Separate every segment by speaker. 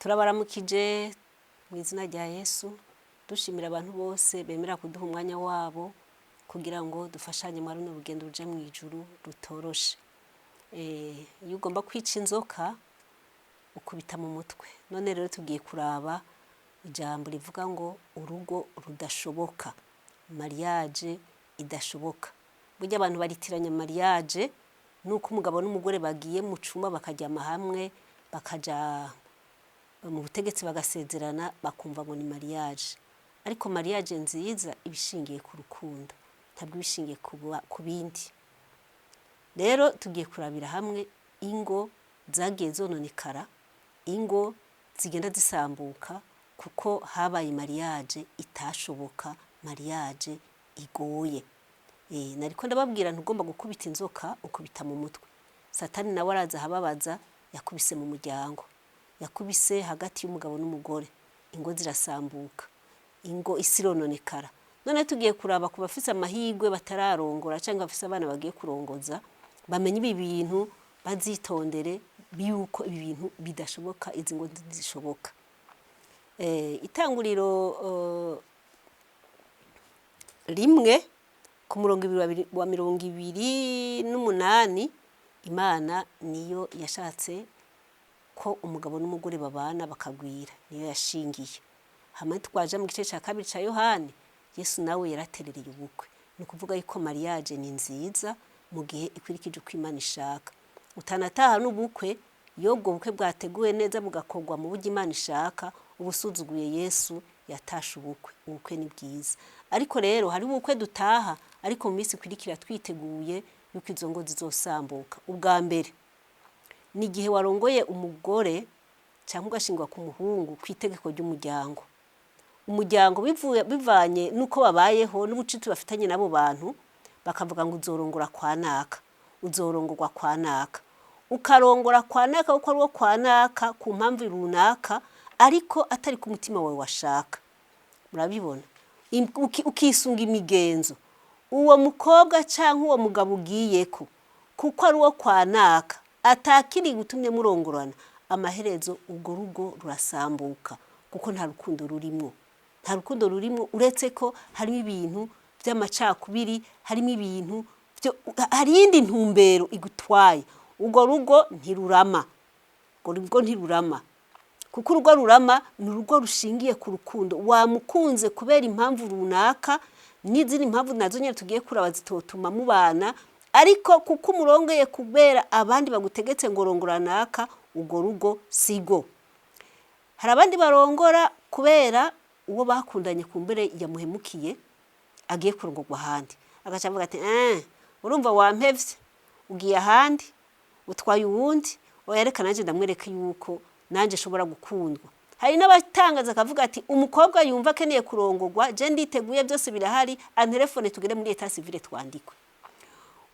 Speaker 1: Turabaramukije mu izina rya Yesu dushimira abantu bose bemera kuduha umwanya wabo kugira ngo dufashanye muri runo rugendo ruje mu ijuru rutoroshe. Iyo ugomba kwica inzoka ukubita mu mutwe. None rero tugiye kuraba ijambo rivuga ngo urugo rudashoboka, mariage idashoboka. Burya abantu baritiranya mariage nuko umugabo n'umugore bagiye mu cumba bakajyama hamwe, bakaja mu butegetsi bagasezerana bakumva ngo ni mariage. Ariko mariage nziza ibishingiye ku rukundo, ntabwo ibishingiye ku bindi. Rero tugiye kurabira hamwe ingo zagiye zononekara, ingo zigenda zisambuka kuko habaye mariage itashoboka, mariage igoye. Nariko ndababwira ntugomba gukubita inzoka ukubita mu mutwe. Satani nawe araza hababaza, yakubise mu muryango, yakubise hagati y'umugabo n'umugore, ingo zirasambuka, ingo isirononekara. None tugiye kuraba ku bafise amahirwe batararongora cyangwa bafise abana bagiye kurongoza, bamenye ibi bintu bazitondere yuko ibi bintu bidashoboka, izi ngo zishoboka. Itanguriro rimwe ku murongo wa 28 Imana niyo yashatse ko umugabo n'umugore babana bakagwira, niyo yashingiye. Hama twaje mu gice cya kabiri cya Yohani, Yesu nawe yaraterereye ubukwe. Ni kuvuga yuko mariage ni nziza mu gihe ikurikije uko Imana ishaka. Utanataha n'ubukwe iyo ubwo bukwe bwateguwe neza bugakorwa mu buryo Imana ishaka, ubusuzuguye Yesu yatashe ubukwe. Ubukwe ni bwiza. Ariko rero hari ubukwe dutaha, ariko mu minsi ikurikira twiteguye yuko izo ngo zizosambuka. Ubwa mbere ni igihe warongoye umugore cyangwa ugashingwa ku muhungu ku itegeko ry'umuryango. Umuryango bivanye nuko babayeho n'ubucuti bafitanye nabo bantu, bakavuga ngo uzorongora kwa naka, uzorongorwa kwa naka. Ukarongora kwa naka uko ari wo kwa naka ku mpamvu runaka, ariko atari ku mutima wawe washaka. Murabibona? Ukisunga imigenzo. Uwo mukobwa cyangwa uwo mugabo ugiyeko kuko ari wo kwa naka, atakiri gutumye murongorana, amaherezo ubwo rugo rurasambuka kuko nta rukundo rurimo. Nta rukundo rurimo, uretse ko harimo ibintu by'amacakubiri, harimo ibintu hari indi ntumbero igutwaye. Ubwo rugo ntirurama. Ubwo rugo ntirurama. Kuko urugo rurama ni urugo rushingiye ku rukundo. Wamukunze kubera impamvu runaka, n'izindi mpamvu nazo nyine tugiye kuraba zitotuma mubana, ariko kuko umurongeye kubera abandi bagutegetse ngo rongora naka, ubwo rugo sigo. Hari abandi barongora kubera uwo bakundanye kumbere yamuhemukiye agiye kurongorwa ahandi. Agaca avuga ati urumva wampevye, ugiye ahandi, utwaye uwundi, oyareka nanje ndamwereka yuko nanje shobora gukundwa. Hari n'abatangaza akavuga ati umukobwa yumva akeneye kurongorwa, je nditeguye byose birahari, antelefone tugere muri etat civile twandikwe.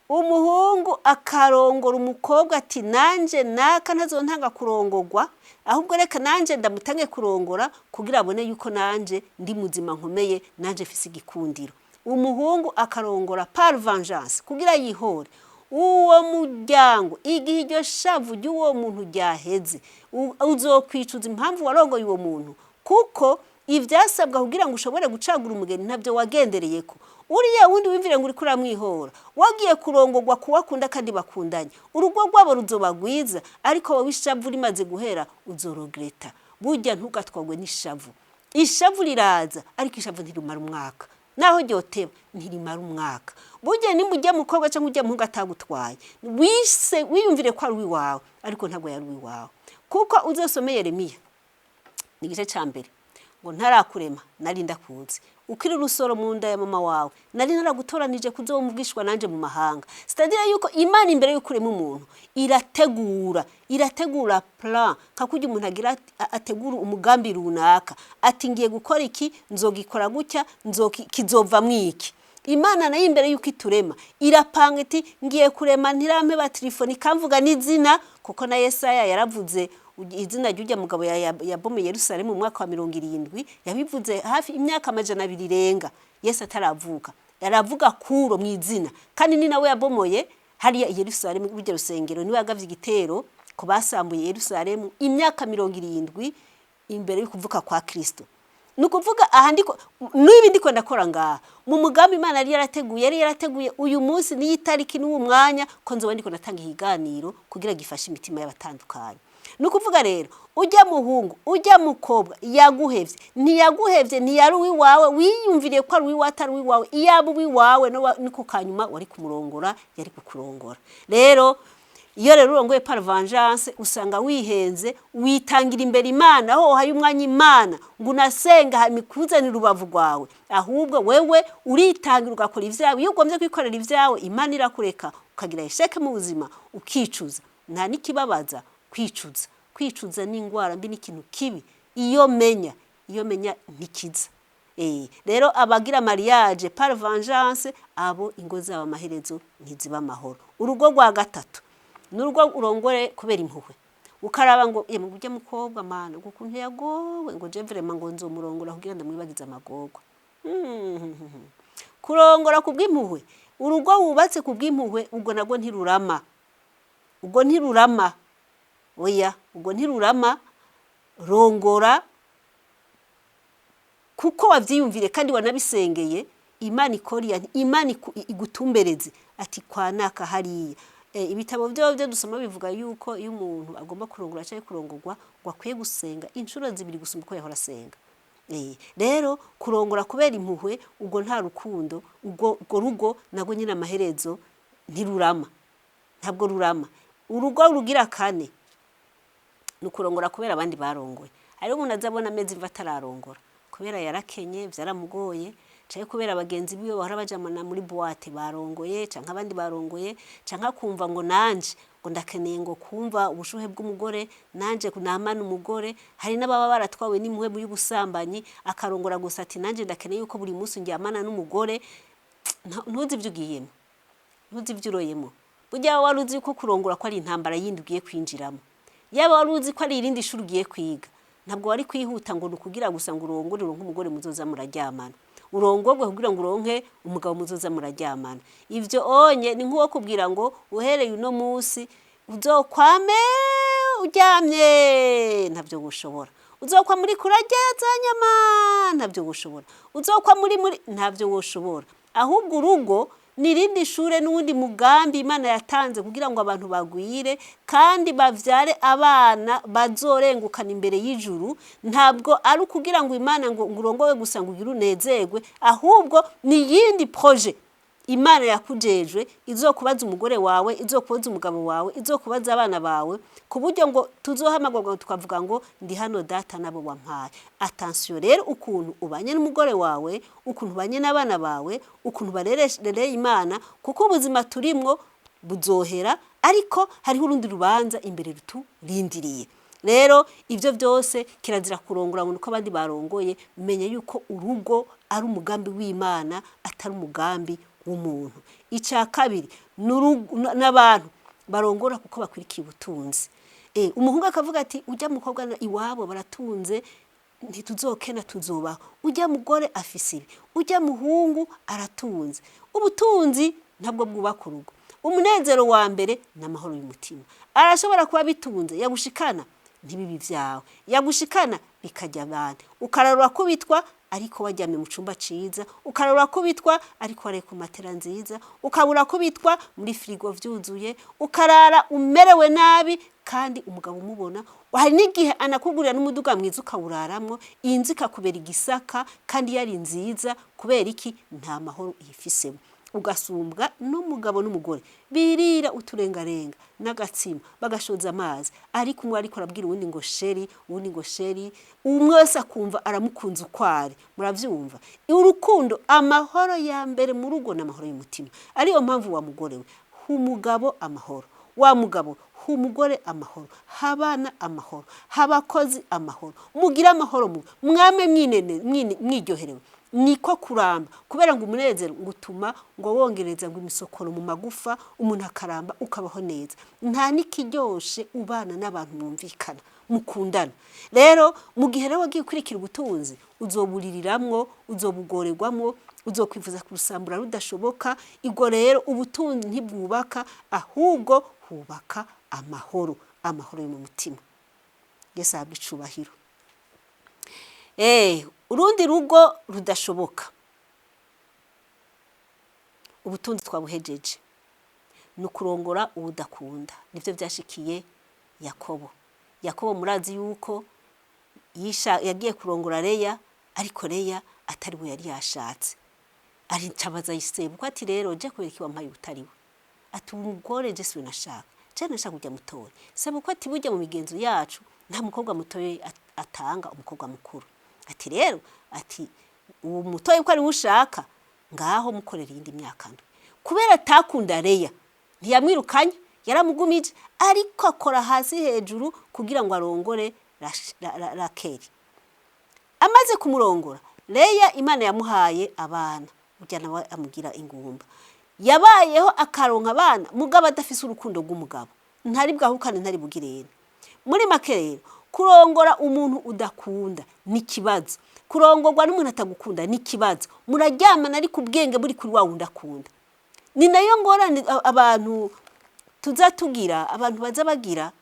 Speaker 1: Umuhungu akarongora umukobwa ati nanje naka ntazontanga kurongorwa, ahubwo reka nanje ndamutange kurongora kugira abone yuko nanje ndi muzima nkomeye, nanje mfise igikundiro. Umuhungu akarongora par vengeance kugira yihore. Uwo muryango igihe iryo shavu ry'uwo muntu ryaheze, uzokwicuza impamvu warongoye uwo muntu, kuko ivyasabwa kugira ngo ushobore gucagura umugeni ntabyo wagendereyeko. Uriya wundi wimvire ngo uri kuramwihora, wagiye kurongorwa kuwakunda kandi bakundanye, urugo rwabo ruzobagwiza, ariko wowe ishavu rimaze guhera uzorogreta. Burya ntugatwagwe n'ishavu. Ishavu riraza, ariko ishavu ntirumara umwaka. Naho ryoteba ntirimara umwaka. Burya nimujya mukobwa cyangwa ujya muhungu atagutwaye, wiyumvire ko ari uwiwawe, ariko ntabwo yari uwiwawe. Kuko uzosome Yeremiya ni igice cya mbere ngo ntarakurema nari ndakuzi, ukiri urusoro mu nda ya mama wawe nari naragutoranije kuzomuvugishwa nanje mu mahanga. C'est-à-dire yuko Imana imbere y'ukurema umuntu irategura plan, kakujya umuntu agira ategura umugambi runaka, ati ngiye gukora iki, nzogikora gutya, kizova mwiki. Imana nayo imbere yuko iturema irapanga iti ngiye kurema ntirampe ba telefoni kamvuga n'izina, kuko na Yesaya yaravuze izina ry'ujya mugabo yabomeye Yerusalemu mu mwaka wa 70, yabivuze hafi imyaka 200 irenga Yesu ataravuka. Yaravuga kuro mu izina, kandi ni nawe yabomoye hariya Yerusalemu urugero rusengero, niwe yagavye igitero ku basambuye Yerusalemu imyaka 70 imbere y'ukuvuka kwa Kristo. Nukuvuga aha ndiko nibi ndiko ndakora ngaha mu mugambi Imana yari yarateguye uyu munsi ni itariki n'uwo mwanya ko nzoba ndiko natanga ihiganiro kugira gifashe imitima y'abatandukanye. Nukuvuga rero ujya muhungu ujya mukobwa ntiyaguhevye ntiyari uwiwawe wiyumviriye ko ari uwiwawe atari uwiwawe iyaba uwiwawe niko kanyuma wari kumurongora yari kukurongora. Rero iyo rero urongoye par vengeance usanga wihenze witangira imbere Imana aho hari umwanya Imana ngo unasenga hamikuzanira urubavu rwawe, ahubwo wewe uritangira ugakora ivyawe. Iyo ugomvye kwikorera ivyawe Imana irakureka ukagira isheke mu buzima ukicuza. Nta nikibabaza kwicuza ni ingwara mbi n'ikintu kibi iyo menya ntikiza. Rero abagira mariage par vengeance abo ingo zabo amaherezo ntiziba amahoro. Urugo rwa gatatu n'urugo urongore kubera impuhwe ukaraba ngo ujya mukobwa mana gukuntu yagowe ngo je vraiment ngo nzomurongora kugira ndamwibagiza amagorwa. Kurongora kubw'impuhwe urugo wubatse kubw'impuhwe ubwo nago ntirurama. Oya ubwo ntirurama. Rongora kuko wavyiyumvire kandi wanabisengeye Imana ikoriya Imana igutumbereze ati kwanaka hariya. Ibitabo byo dusoma bivuga yuko iyo umuntu agomba kurongora cyangwa kurongorwa ngo akwiye gusenga inshuro 2 gusumba uko yahora asenga. Rero kurongora kubera impuhwe ubwo nta rukundo ubwo rugo nago nyine amaherezo ntirurama. Ntabwo rurama. Urugo rugira kane nukurongora kubera abandi barongoye. Ari umuntu azabona amezi mva atararongora kubera yarakenye byaramugoye cyane kubera abagenzi biwe bahora bajamana muri boîte barongoye canka abandi barongoye canka kumva ngo nanje ngo ndakeneye ngo kumva ubushuhe bw'umugore nanje kunamana umugore. Hari n'ababa baratwawe n'impuhwe y'ubusambanyi akarongora gusa ati nanje ndakeneye yuko buri munsi njyamana n'umugore. Ntuzi ivyugiyemo ntuzi ivyuroyemo. Burya waruzi ko kurongora ko ari intambara yindi ugiye kwinjiramo. Yaba waruzi ko ari irindi shuri ugiye kwiga ntabwo wari kwihuta ngo nukugira gusa ngo urongore umugore muzoza muraryamana. Urongorwe kugira ngo uronke umugabo muzoza muraryamana. Ivyo onye ni nkuwo kubwira ngo uhereye uno munsi uzokwame uryamye ntabyo gushobora. Uzokwa muri kurageza nyama ntabyo gushobora. Uzokwa muri ntabyo gushobora. Ahubwo urugo nirindi shure n'undi mugambi Imana yatanze kugira ngo abantu bagwire kandi bavyare abana bazorengukana imbere y'ijuru. Ntabwo ari kugira ngo Imana ngo urongowe gusa ngo ugira unezerwe, ahubwo ni yindi projet Imana yakujejwe izokubaza umugore wawe, izokubaza umugabo wawe, izokubaza abana bawe kuburyo ngo tuzohamagwa tukavuga ngo ndi hano data nabo wampaye. Attention rero ukuntu ubanye n'umugore wawe, ukuntu ubanye n'abana bawe, ukuntu barereye Imana kuko ubuzima turimwo buzohera ariko hariho urundi rubanza imbere ruturindiriye. Rero ivyo byose kirazira kurongora ngo uko abandi barongoye. Menye yuko urugo ari umugambi w'Imana atari umugambi w'umuntu. Icya kabiri n'abantu barongora kuko bakwirikiye ubutunzi. Umuhungu akavuga ati ujya mukobwa iwabo baratunze ntituzokena tuzobaho. Ujya mugore afise ibi, ujya muhungu aratunze. Ubutunzi ntabwo bwubaka urugo. Umunezero wa mbere n'amahoro y'umutima. Arashobora kuba bitunze yagushikana ntibibi vyawe, yagushikana bikajya abandi. Ukararura kubitwa ariko wajyame mu cumba ciza, ukararura kubitwa ariko ware ku matera nziza, ukabura kubitwa muri frigo vyuzuye, ukarara umerewe nabi kandi umugabo umubona. Hari n'igihe anakugurira n'umuduga mwiza ukawuraramwo, inzi kakubera igisaka kandi yari nziza kubera iki nta mahoro yifisemo. Ugasumbwa n'umugabo n'umugore birira uturengarenga n'agatsima bagashoza amazi ariko umwe ariko arabwira uwundi ngo sheri uwundi ngo sheri, umwe wese akumva aramukunza ukwari. Muravyumva urukundo amahoro ya mbere mu rugo n'amahoro y'umutima. Ariyo mpamvu wa mugore we umugabo amahoro, wa mugabo umugore amahoro, habana amahoro, habakozi amahoro, mugira amahoro mwame mwiryoherewe. Niko kuramba kubera ngo umunezero ngutuma ngo wongereza ngo imisokoro mu magufa umuntu akaramba ukabaho neza. Nta nikiryoshe ubana n'abantu mwumvikana mukundana. Rero mu gihe rero wagiye kurikira ubutunzi uzoburiramwo, uzobugorerwamwo, uzokwifuza kurusambura rudashoboka. Igo rero ubutunzi ntibwubaka ahubwo hubaka amahoro, amahoro yo mu mutima. Yesu abicubahiro. urundi rugo rudashoboka. Ubutunzi twabuhejeje ni ukurongora ubudakunda. Nivyo byashikiye Yakobo. Yakobo murazi yuko yagiye kurongora Leya, ariko Leya atari we yari yashatse. Ari ncabaza Yosefu ati rero je kubera iki wampaye utari we? Ati umugore je siwe nashaka. Je nashaka kujya mutoye. Saba ko ati burya mu migenzo yacu nta mukobwa mutoye atanga umukobwa mukuru. Ati rero ati uwo mutoye ko ari ushaka ngaho mukorera indi myaka ndwi. Kubera atakunda Leya ntiyamwirukanye, yaramugumije ariko akora hasi hejuru kugira ngo arongore Rakeli. Amaze kumurongora Leya Imana yamuhaye abana, burya nawe amugira ingumba. Yabayeho akaronka abana mugabo adafise urukundo rw'umugabo, ntari bwahukane ntari bugirene. Muri make rero kurongora umuntu udakunda ni kibazo, kurongorwa n'umuntu atagukunda ni kibazo. Muraryamana ariko ubwenge buri kuri wa wundi akunda. Ni nayo ngorane abantu tuzatugira, abantu baza bagira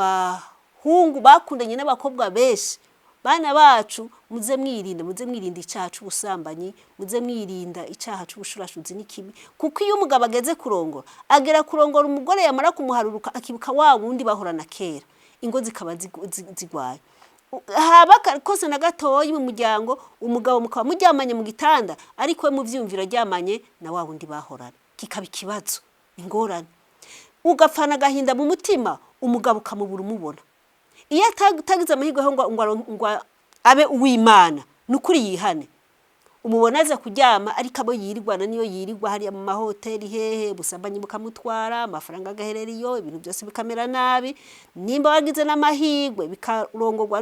Speaker 1: nk'abahungu bakundanye n'abakobwa benshi. Bana bacu muze mwirinda icyaha cy'ubusambanyi, muze mwirinda icyaha cy'ubushurashuzi n'ikibi, kuko iyo umugabo ageze kurongora agera kurongora umugore yamara kumuharuruka akibuka wa wundi bahorana kera, ingo zikaba zigwaye. Haba kose na gatoyi mu muryango umugabo mukaba muryamanye mu gitanda ariko we mu vyumviro ryamanye na wa wundi bahorana, kikaba ikibazo, ingorane. Ugapfana gahinda mu mutima, umugabo kamubura umubona. Iyo atagize amahirwe ngo abe uw'Imana nukuri yihane, umubona aza kuryama ariko abo yirirwana niyo yirirwa hariya mu mahoteli hehe, busambanyi bukamutwara, amafaranga agaherera iyo, ibintu byose bikamera nabi. Nimba wagize n'amahirwe bikarongorwa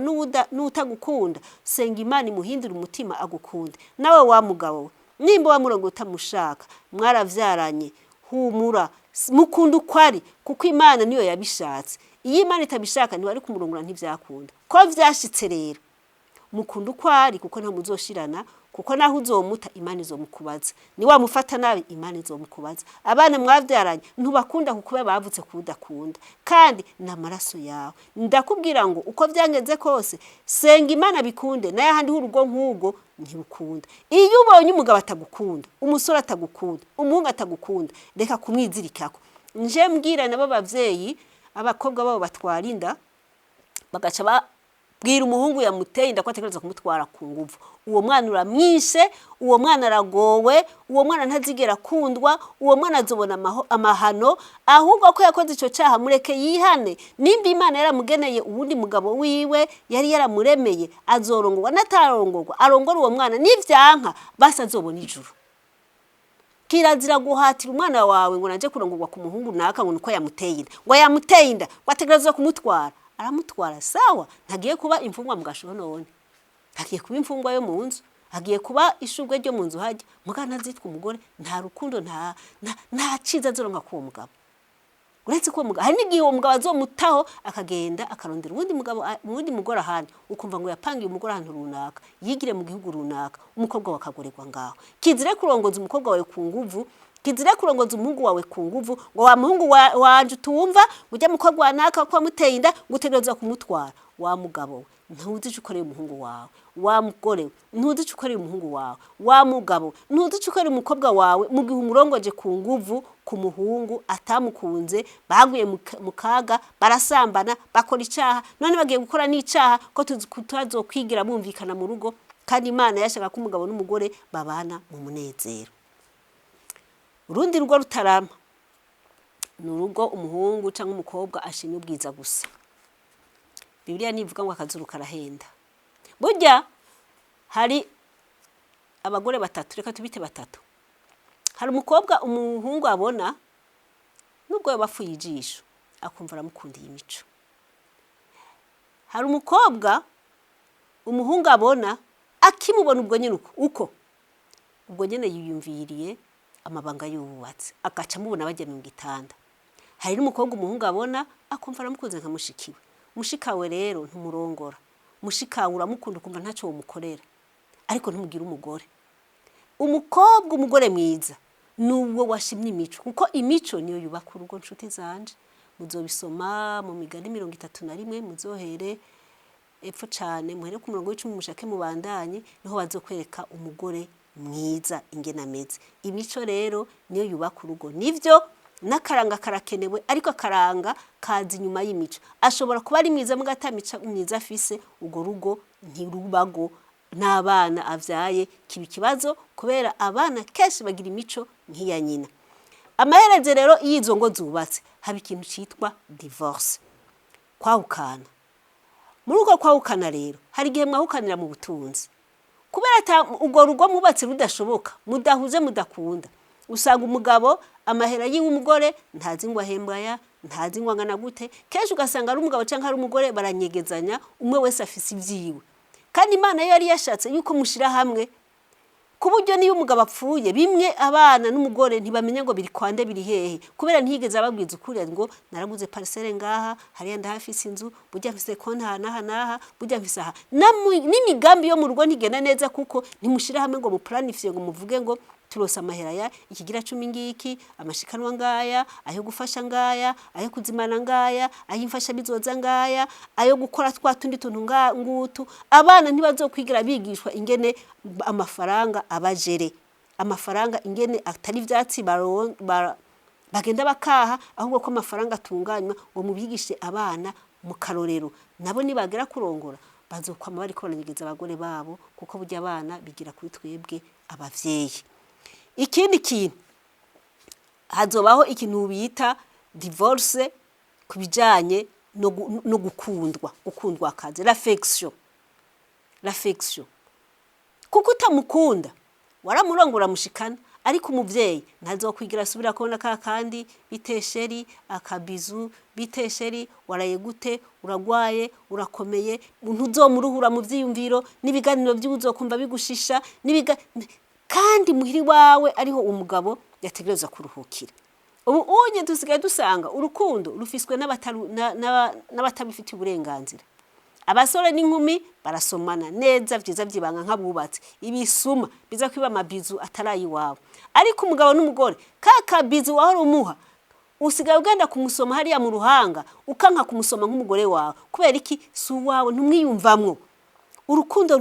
Speaker 1: n'utagukunda, senga Imana imuhindura umutima agukunde. Nawe wa mugabo we nimba wamurongo utamushaka, mwaravyaranye, humura mukunda ukwari, kuko Imana niyo yabishatse. Iyo Imana itabishaka ni wari kumurongora ntivyakunda. Ko vyashitse rero mukunda ukwari, kuko nta muzoshirana, kuko naho uzomuta Imana izomukubaza. Ni wamufata nabi Imana izomukubaza. Abana mwavyaranye ntubakunda kuko bavutse kudakunda, kandi n'amaraso yawe. Ndakubwira ngo uko vyangenze kose senga Imana bikunde, naye handi urugo nk'ugo ntibukunda. Iyo ubonye umugabo atagukunda, umusore atagukunda, umuhungu atagukunda, reka kumwizirikako. Nje mbwira nabo bavyeyi abakobwa babo batwarinda bagaca babwira umuhungu yamuteye inda ko ategereza kumutwara ku nguvu. Uwo mwana uramwishe, uwo mwana aragowe, uwo mwana ntazigera kundwa, uwo mwana azobona amahano. Ahubwo ko yakoze ico cyaha mureke yihane. Nimba Imana yaramugeneye ubundi mugabo wiwe yari yaramuremeye, azorongorwa natarongorwa arongora uwo mwana, nivyanka basa azobona ijuru. Kirazira guhatira umwana wawe ngo naje kurongorwa ku muhungu naka ngo nuko yamuteye inda, ngo yamuteye inda wategereza kumutwara. Aramutwara sawa, ntagiye kuba imfungwa mu gasho none, ntagiye kuba imfungwa yo mu nzu, agiye kuba ishugwe ryo mu nzu hajya mugana zitwa umugore. Nta rukundo nta ciza azoronka ku mugabo. Uretse ko mugabo hari n'igihe uwo mugabo azomutaho akagenda akarondera uwundi mugore ahandi, ukumva ngo yapangiye umugore ahantu runaka, yigire mu gihugu runaka, umukobwa wakagorerwa ngaho. Kizire kurongoza umukobwa wawe ku nguvu, kizire kurongoza umuhungu wawe ku nguvu, ngo wa muhungu wanje tumva ujya mukobwa wanaka ko amuteye inda gutegereza kumutwara. Wa mugabo we ntuzi ico ukoreye umuhungu wawe, wa mugore we ntuzi ico ukoreye umuhungu wawe, wa mugabo ntuzi ico ukoreye umukobwa wawe, mu gihe umurongoje ku nguvu ku muhungu atamukunze, baguye mu kaga, barasambana, bakora icaha, none bagiye gukora n'icaha ko tutazokwigira bumvikana mu rugo, kandi Imana yashaka ko umugabo n'umugore babana mu munezero. Urundi rugo rutarama ni urugo umuhungu canke umukobwa ashimye ubwiza gusa. Bibiliya nivuga ngo akazuru karahenda. Burya hari abagore batatu, reka tubite batatu. Hari umukobwa umuhungu abona nubwo yabafuye ijisho akumva aramukundiye imico. Hari umukobwa umuhungu abona akimubona ubwo nyene ubwo nyene yiyumviriye amabanga y'ububatsi, agaca mubona bagenda mu gitanda. Hari n'umukobwa umuhungu abona akumva aramukunze nka mushikiwe. Mushikawe rero ntumurongora, mushikawe uramukunda ukumva ntaco umukorera, ariko ntumugira umugore. Umukobwa umugore mwiza nuwo washimye imico, kuko imico niyo yubaka urugo. Nshuti zanje muzobisoma mu migani 31, muzohere epfo cyane muhere ku murongo w'icumi mushake mubandanye niho bazokwereka umugore mwiza ingena ameze. Imico rero niyo yubaka urugo. Nivyo n'akaranga karakenewe ariko akaranga kazi inyuma y'imico. Ashobora kuba ari mwiza mugatamica mwiza afise ugo rugo ntirubago n'abana avyaye kiba ikibazo kubera abana kenshi bagira imico nk'iya nyina. Amaherezo rero izo ngo zubatse haba ikintu citwa divorce, kwahukana. Muri uko kwahukana rero hari igihe mwahukanira mu butunzi kubera ugo rugo mubatse rudashoboka, mudahuze mudakunda. Usanga umugabo amahera y'umugore ntazi ngo ahembwaya, ntazi ngo angana gute, kenshi ugasanga ari umugabo canke ari umugore baranyegezanya, umwe wese afise ivyiwe. Kandi Imana yari yashatse yuko mushira hamwe kuburyo niyo umugabo apfuye bimwe abana n'umugore ntibamenya ngo biri kwande biri hehe, kubera ntiyigeze ababwiza ukuri ngo naraguze parcelle ngaha hariya ndahafise inzu burya mfise konti naha burya mfise aha. N'imigambi yo mu rugo ntigenda neza kuko ntimushira hamwe ngo muplanifie ngo muvuge ngo turose amahera ya ikigira 10 ngiki, amashikanwa ngaya, ayo gufasha ngaya, ayo kuzimana ngaya, ayo imfasha bizoza ngaya, ayo gukora twatundi tuntu ngutu. Abana ntibazokwigira bigishwa ingene amafaranga abajere, amafaranga ingene atari ivyatsi bagenda bakaha, ahubwo ko amafaranga atunganywa ngo mubigishe abana mu karorero. Nabo nibagera kurongora bazokwama bariko baranyegeza abagore babo kuko burya abana bigira kuri twebwe abavyeyi. Ikindi kintu hazobaho ikintu bita divorce kubijanye no gukundwa akazi, l'affection. Kuko utamukunda waramurongora mushikana ariko umuvyeyi ntazokwigira asubira kubona kandi bitesheri akabizu bitesheri waraye gute uragwaye urakomeye ntuzomuruhura mu vyiyumviro n'ibiganiro by'uzokumva bigushisha kandi muhiri wawe ariho umugabo yategereza kuruhukira. Ubu unye dusigaye dusanga urukundo rufiswe n'abatabifitiye uburenganzira. Abasore n'inkumi barasomana neza vyiza vyibanga nkabubatse ibisuma biza kwiba amabizu atarayi wawe, ariko umugabo n'umugore kakabizu wahora umuha usigaye ugenda kumusoma hariya mu ruhanga ukanka kumusoma nk'umugore wawe kubera iki su wawe ntumwiyumvamwo. Urukundo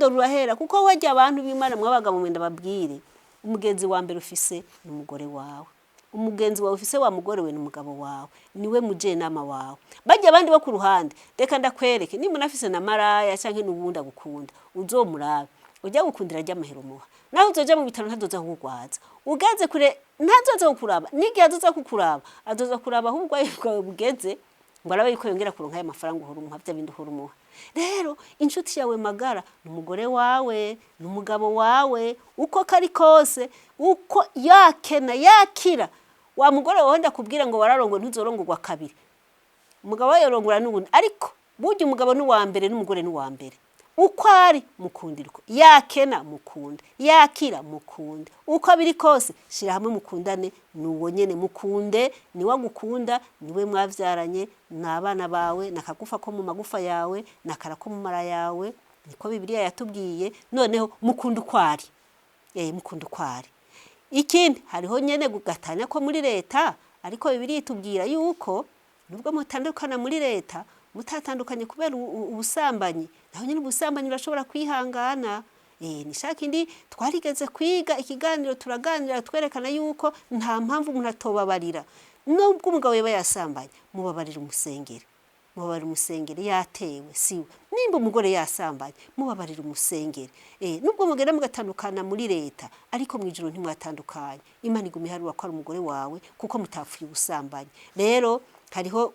Speaker 1: rurahera kuko wajya abantu b'Imana mwabaga mu mwenda babwire umugenzi wa mbere ufise n'umugore wawe, umugenzi wawe ufise wa mugore we n'umugabo wawe niwe muje nama wawe. Bajya abandi bo ku ruhande reka ndakwereke niba unafise na maraya canke n'ubundi agukunda uzomurabe ujya gukundira ajya amahero muha naho uzoja mu bitaro ntazoza kugwaza ugeze kure ntazoza kukuraba nigihe azoza kukuraba azoza kuraba ahubwo bwawe bugeze ngo arabe yuko yongera kuronka aya mafaranga uhora umuha bya bindi uhora umuha. Rero inshuti yawe magara n'umugore wawe n'umugabo wawe uko kari kose uko yakira wa mugore wawe ndakubwira ngo wararongo ntuzorongorwa kabiri, umugabo wawe yorongora n'ubundi, ariko burya umugabo n'uwa mbere n'umugore n'uwa mbere uko ari mukundirwa, yakena mukunde, yakira mukunde, uko biri kose shira hamwe mukundane nuwo nyene mukunde, niwe agukunda niwe mwavyaranye n'abana bawe nakagufa ko mu magufa yawe nakara ko mu mara yawe niko Bibiliya yatubwiye. Noneho mukunda ukwari mukunda ukwari. Ikindi hariho nyene gugatanya ko muri leta, ariko Bibiliya itubwira yuko nubwo mutandukana muri leta mutatandukanye kubera ubusambanyi, naho nyine ubusambanyi urashobora kwihangana. Nishaka indi twarigeze kwiga ikiganiro turaganira twerekana yuko nta mpamvu umuntu atobabarira. Nubwo umugabo yaba yasambanye mubabarira umusengere, mubabarira umusengere yatewe siwe. Nimba umugore yasambanye mubabarira umusengere. Nubwo mugenda mugatandukana muri leta ariko mwijuru ntimwatandukanye, Imana iguma iharura ko ari umugore wawe kuko mutapfuye ubusambanyi. Rero hariho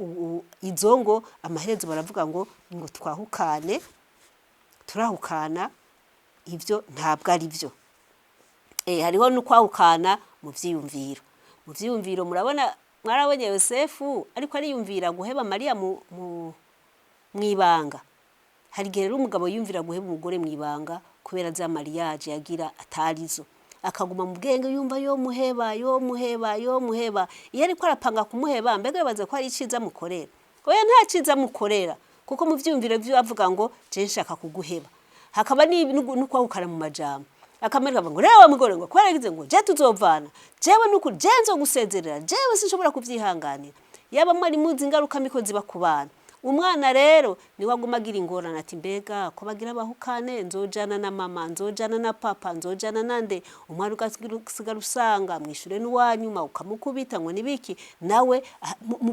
Speaker 1: izongo amaherezo baravuga ngo twahukane turahukana, ivyo ntabwo ari byo. Hariho no kwahukana mu vyiyumviro murabona mwarabonye Yosefu ariko ariyumvira guheba Mariya mu ibanga. Hari gihe rero umugabo yumvira guheba umugore mu ibanga kubera za mariage yagira atarizo, akaguma mu bwenge yumva yo muheba. Iyo ariko arapanga kumuheba mbega baza ko ari iciza mukorera, oya nta ciza mukorera kuko mu vyumviro byo avuga ngo je nshaka kuguheba. Hakaba no kwahukana mu majambo akamerwa ngo rero mugore ngo kwaragize ngo je tuzovana jewe n'ukuri je nzo gusezerera jewe sinshobora kuvyihanganira. Yaba mwari muzi ingaruka miko ziba kubana umwana rero niwe aguma agira ingorane ati mbega ko bagira bahukane nzojana na mama nzojana na papa nzojana nande umwana ugasigara usanga mwishure n'uwanyuma ukamukubita ngo nibiki nawe mu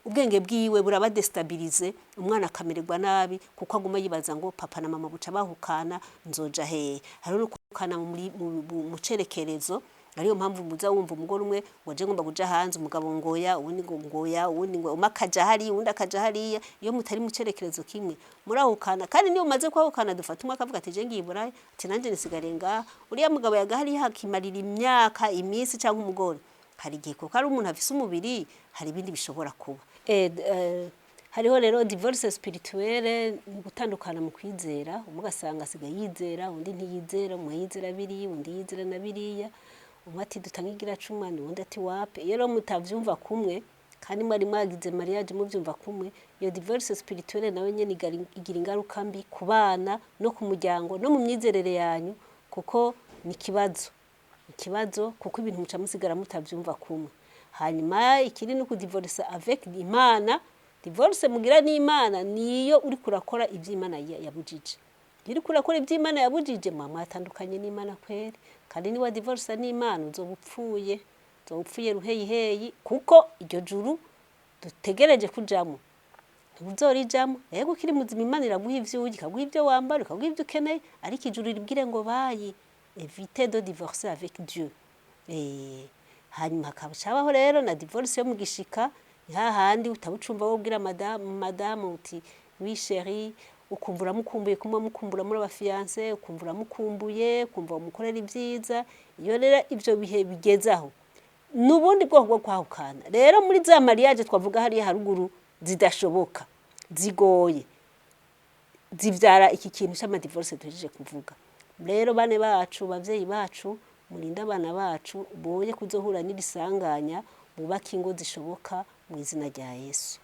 Speaker 1: ubwenge bwiwe buraba destabilize umwana akamererwa nabi kuko aguma yibaza ngo papa na mama buca bahukana nzoja hehe hari no kukana mu cerekerezo ariyo mpamvu muza wumva umugore umwe waje ngomba kuja hanze umugabo ngoya ubundi ngoya ubundi ngo umakaja hari undi akaja hariya iyo mutari mu cerekerezo kimwe murahukana kandi niyo umaze kwahukana dufata umwe akavuga ati je ngiye burayi ati nanje nisigare ngaha uriya mugabo yagahari hakimarira imyaka imisi cyangwa umugore hari igihe kuko ari umuntu afise umubiri hari ibindi bishobora kuba hariho rero divorce spirituelle gutandukana mu kwizera umugasanga asigaye yizera undi ntiyizera umwe yizera biri undi yizera na biriya umati dutangigira cumani undi ati wape rero mutavyumva kumwe kandi mwari mwagize mariage muvyumva kumwe iyo divorce spirituelle nawe nyene igira ingaruka mbi ku bana no ku muryango no mu myizerere yanyu kuko ni ikibazo kuko ibintu muca musigara mutavyumva kumwe hanyuma ikiri no ku divorce avec Imana divorce mugira n'Imana niyo uri kurakora ivy'Imana yabujije iri kurakora ivy'Imana yabujije mama atandukanye n'Imana kweri kandi ni wa divorce n'Imana uzobupfuye ruheyi kuko iryo juru dutegereje kujamo ntuzorijamo yego kiri muzima Imana iraguha ivyugi kaguha ivyo wambara kaguha ivyo ukeneye ariko ijuru ribwire ngo bayi éviter de divorcer avec Dieu hanyuma hakabaho rero na divorce yo mu gishika hahandi utabucumva wobwira madame uti oui chérie ukumbura mukumbuye kumwe mukumbura muri abafiance ukumbura mukumbuye kumva umukorera ibyiza iyo rero ivyo bihe bigezaho nubundi bwo kwahukana rero muri za mariage twavuga hari haruguru zidashoboka zigoye zivyara iki kintu cy'ama divorce tujeje kuvuga rero bane bacu bavyeyi bacu murinda abana bacu boye kuzohura n'ibisanganya bubaka ingo zishoboka mu izina rya Yesu.